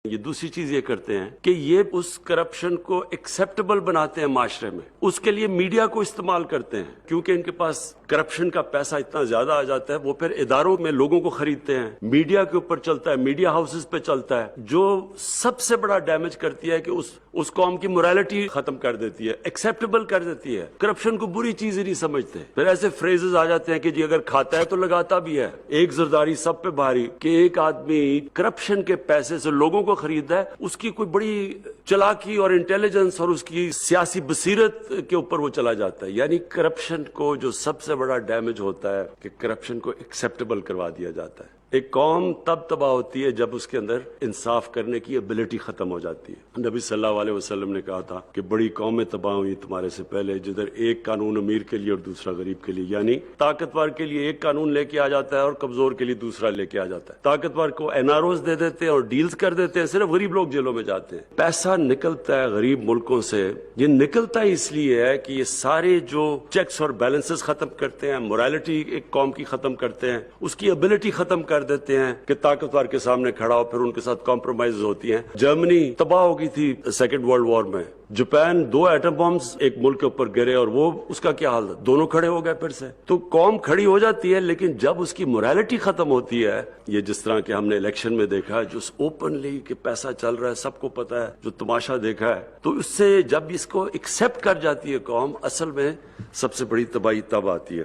یہ دوسری چیز یہ کرتے ہیں کہ یہ اس کرپشن کو ایکسیپٹیبل بناتے ہیں معاشرے میں، اس کے لیے میڈیا کو استعمال کرتے ہیں، کیونکہ ان کے پاس کرپشن کا پیسہ اتنا زیادہ آ جاتا ہے، وہ پھر اداروں میں لوگوں کو خریدتے ہیں، میڈیا کے اوپر چلتا ہے، میڈیا ہاؤسز پہ چلتا ہے، جو سب سے بڑا ڈیمیج کرتی ہے کہ اس قوم کی morality ختم کر دیتی ہے، ایکسیپٹیبل کر دیتی ہے، کرپشن کو بری چیز ہی نہیں سمجھتے۔ پھر ایسے فریزز آ جاتے ہیں کہ جی اگر کھاتا ہے تو لگاتا بھی ہے، ایک زرداری سب پہ بھاری، کہ ایک آدمی کرپشن کے پیسے سے لوگوں کو خریدتا ہے، اس کی کوئی بڑی چلاکی اور انٹیلیجنس اور اس کی سیاسی بصیرت کے اوپر وہ چلا جاتا ہے۔ یعنی کرپشن کو جو سب سے بڑا ڈیمیج ہوتا ہے کہ کرپشن کو ایکسیپٹیبل کروا دیا جاتا ہے۔ ایک قوم تب تباہ ہوتی ہے جب اس کے اندر انصاف کرنے کی ایبلٹی ختم ہو جاتی ہے۔ نبی صلی اللہ علیہ وسلم نے کہا تھا کہ بڑی قومیں تباہ ہوئی تمہارے سے پہلے جدھر ایک قانون امیر کے لیے اور دوسرا غریب کے لیے، یعنی طاقتور کے لیے ایک قانون لے کے آ جاتا ہے اور کمزور کے لیے دوسرا لے کے آ جاتا ہے۔ طاقتور کو NROs دے دیتے ہیں اور ڈیلز کر دیتے ہیں، صرف غریب لوگ جیلوں میں جاتے ہیں۔ پیسہ نکلتا ہے غریب ملکوں سے، یہ نکلتا اس لیے ہے کہ یہ سارے جو چیکس اور بیلنسز ختم کرتے ہیں، morality ایک قوم کی ختم کرتے ہیں، اس کی ابیلٹی ختم کر دیتے ہیں کہ طاقتور کے سامنے کھڑا ہو، پھر ان کے ساتھ کمپرومائز ہوتی ہیں۔ جرمنی تباہ ہو گئی تھی سیکنڈ ورلڈ وار میں، جاپان 2 ایٹم بمز ایک ملک کے اوپر گرے اور وہ اس کا کیا حال تھا، دونوں کھڑے ہو گئے پھر سے۔ تو قوم کھڑی ہو جاتی ہے، لیکن جب اس کی morality ختم ہوتی ہے، یہ جس طرح کہ ہم نے الیکشن میں دیکھا ہے، جو اوپنلی کہ پیسہ چل رہا ہے، سب کو پتا ہے، جو تماشا دیکھا ہے، تو اس سے جب اس کو ایکسیپٹ کر جاتی ہے قوم، اصل میں سب سے بڑی تباہی تب آتی ہے۔